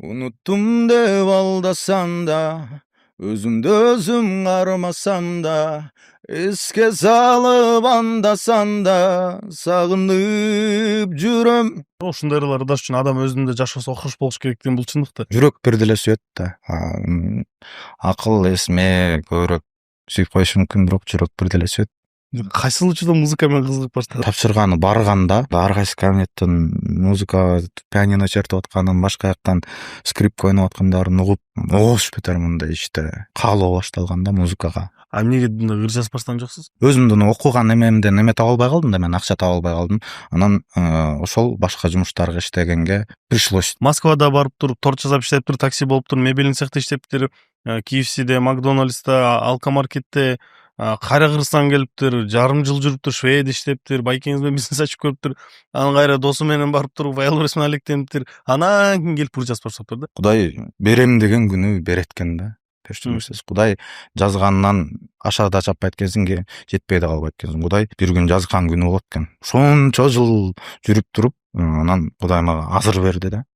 Unuttум деп алдасам да, өзүмдү өзүм кармасам да, эске салып андасам да, сагынып жүрөм. Ушундай ырлар үчүн адам өзүндө жашоосу окуш болуш керек деген бул чындыкты. Жүрөк бир деле сүйөт да. Акыл эсме көбүрөөк сүйүп коюшу мүмкүн, бирок жүрөк бир деле сүйөт. Кайсыл учурда музыка менен кызыгып баштадың? Тапшырганы барганда ар кайсы кабинеттен музыка, пианино чертип атканын, башка жактан скрипка ойноп аткандарын угуп, ош бетер мындай иште каалоо башталган да музыкага. А эмнеге мындай ыр жазып баштаган жоксуз? Өзүмдүн окуган эмемден эме таба албай калдым да, мен акча таба албай калдым. Анан ошол башка жумуштарга иштегенге пришлось. Москвада барып туруп торт жасап иштептир, такси болуп туруп, мебелин цехте иштептир, KFC'де, Макдональдста, Алкомаркетте кайра Кыргызстанга келиптир, жарым жыл жүрүптүр, Швейде иштептир, байкеңиз менен бизнес ачып көрүптүр. Анан кайра досу менен барып туруп аял берес менен алектениптир. Анан кийин келип ыр жазып баштаптыр да. Кудай берем деген күнү берет экен да. Кудай жазганынан ашада чаппайт экенсиң, жетпей да калбайт экенсиң. Кудай бир күн жазган күнү болот экен. Ошончо жыл жүрүп туруп, анан Кудай мага азыр берди да.